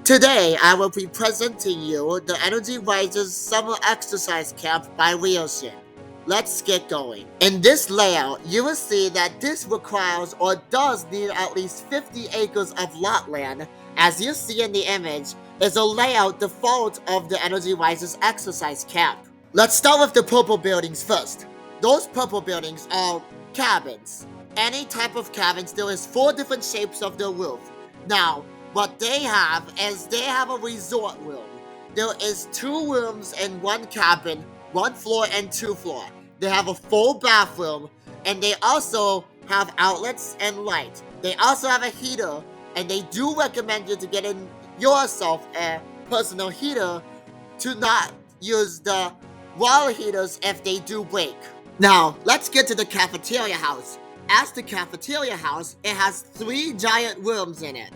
Today, I will be presenting you the Energy Rises Summer Exercise Camp by RealXin. Let's get going. In this layout, you will see that this requires or does need at least 50 acres of lot land. As you see in the image, is a layout default of the Energy Rises Exercise Camp. Let's start with the purple buildings first. Those purple buildings are cabins. Any type of cabins, there is 4 different shapes of the roof. Now, what they have is they have a resort room. There is 2 rooms in 1 cabin, 1 floor and 2 floor. They have a full bathroom, and they also have outlets and light. They also have a heater, and they do recommend you to get in yourself a personal heater to not use the wall heaters if they do break. Now, let's get to the Cafeteria House. As the Cafeteria House, it has 3 giant rooms in it,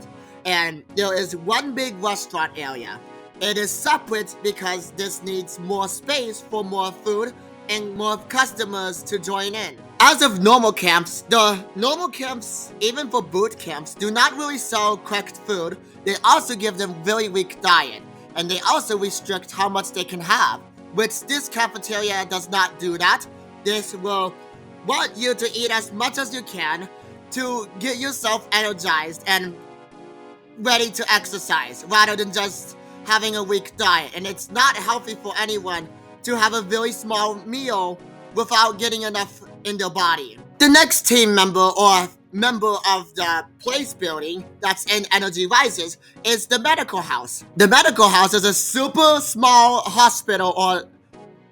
and there is 1 big restaurant area. It is separate because this needs more space for more food and more customers to join in. As of normal camps, the normal camps, even for boot camps, do not really sell cooked food. They also give them very weak diet, and they also restrict how much they can have, which this cafeteria does not do that. This will want you to eat as much as you can to get yourself energized and ready to exercise, rather than just having a weak diet. And it's not healthy for anyone to have a very small meal without getting enough in their body. The next team member or member of the place building that's in Energy Rises is the medical house. The medical house is a super small hospital or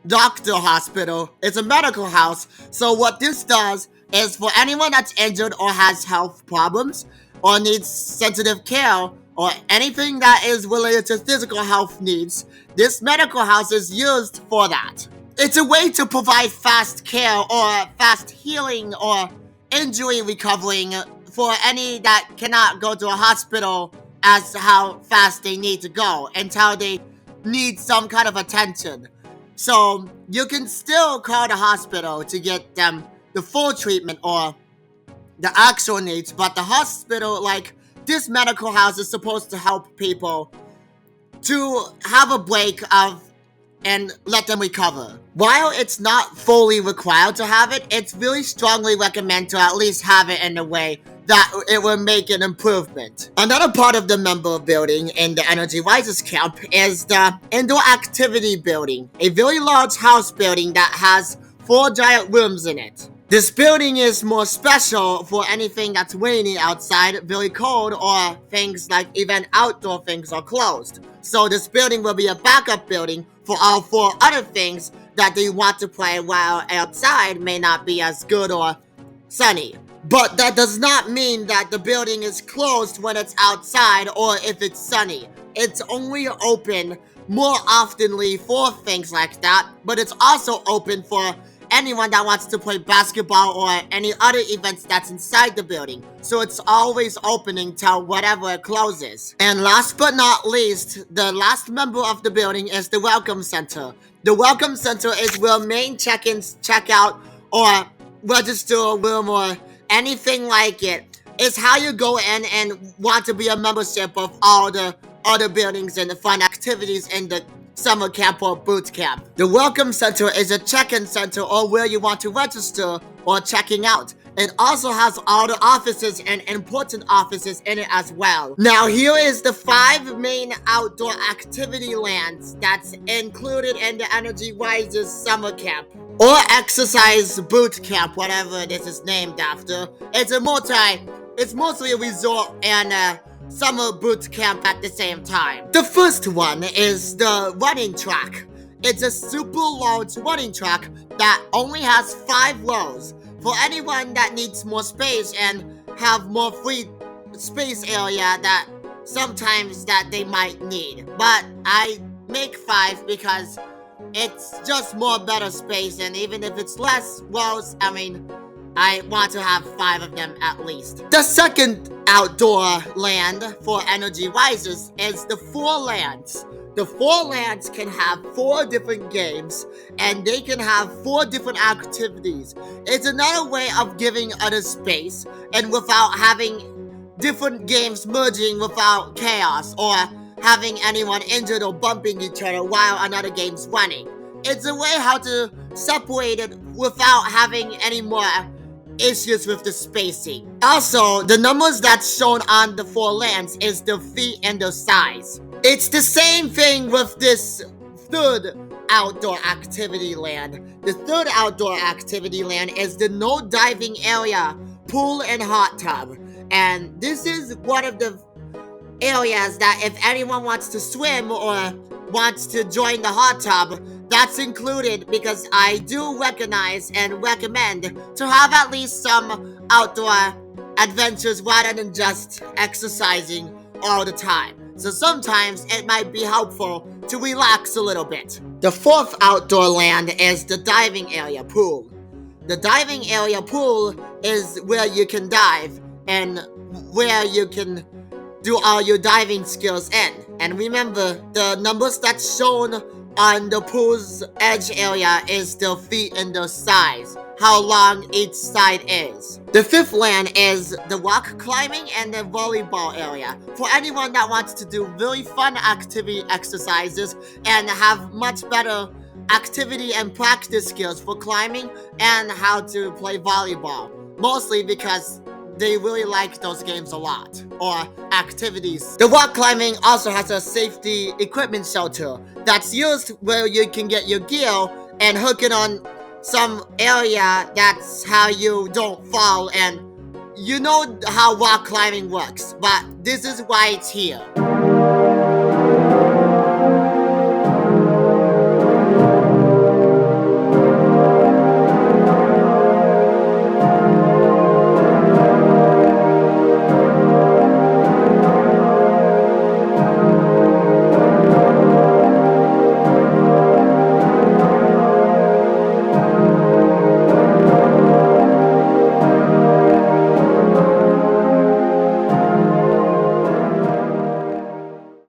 doctor hospital. It's a medical house. So what this does is for anyone that's injured or has health problems or needs sensitive care or anything that is related to physical health needs, this medical house is used for that. It's a way to provide fast care or fast healing or injury recovering for any that cannot go to a hospital as how fast they need to go until they need some kind of attention. So you can still call the hospital to get them the full treatment or the actual needs, but the hospital, like this medical house, is supposed to help people to have a break of and let them recover. While it's not fully required to have it, it's really strongly recommended to at least have it in a way that it will make an improvement. Another part of the member building in the Energy Rises camp is the indoor activity building, a very large house building that has 4 giant rooms in it. This building is more special for anything that's rainy outside, very cold, or things like even outdoor things are closed. So this building will be a backup building for all 4 other things that they want to play while outside may not be as good or sunny. But that does not mean that the building is closed when it's outside or if it's sunny. It's only open more oftenly for things like that, but it's also open for anyone that wants to play basketball or any other events that's inside the building. So it's always opening till whatever it closes. And last but not least, the last member of the building is the Welcome Center. The Welcome Center is where main check-ins, check-out, or register a room or anything like it. It's how you go in and want to be a membership of all the other buildings and the fun activities in the summer camp or boot camp. The Welcome Center is a check-in center or where you want to register or checking out. It also has all the offices and important offices in it as well. Now here is the 5 main outdoor activity lands that's included in the Energy Rises summer camp or exercise boot camp, whatever this is named after. It's mostly a resort and a summer boot camp at the same time. The first one is the running track. It's a super large running track that only has 5 rows for anyone that needs more space and have more free space area that sometimes that they might need. But I make 5 because it's just more better space, and even if it's less rows, I want to have 5 of them at least. The second outdoor land for Energy Rises is the 4 lands. The 4 lands can have 4 different games, and they can have 4 different activities. It's another way of giving others space, and without having different games merging without chaos or having anyone injured or bumping each other while another game's running. It's a way how to separate it without having any more issues with the spacing. Also, the numbers that's shown on the 4 lands is the feet and the size. It's the same thing with this third outdoor activity land. The third outdoor activity land is the no diving area, pool and hot tub. And this is one of the areas that if anyone wants to swim or wants to join the hot tub, that's included, because I do recognize and recommend to have at least some outdoor adventures rather than just exercising all the time. So sometimes it might be helpful to relax a little bit. The fourth outdoor land is the diving area pool. The diving area pool is where you can dive and where you can do all your diving skills in. And remember, the numbers that's shown on the pool's edge area is the feet and the size, how long each side is. The fifth land is the rock climbing and the volleyball area, for anyone that wants to do really fun activity exercises and have much better activity and practice skills for climbing and how to play volleyball, mostly because they really like those games a lot, or activities. The rock climbing also has a safety equipment shelter that's used where you can get your gear and hook it on some area. That's how you don't fall, and you know how rock climbing works, but this is why it's here.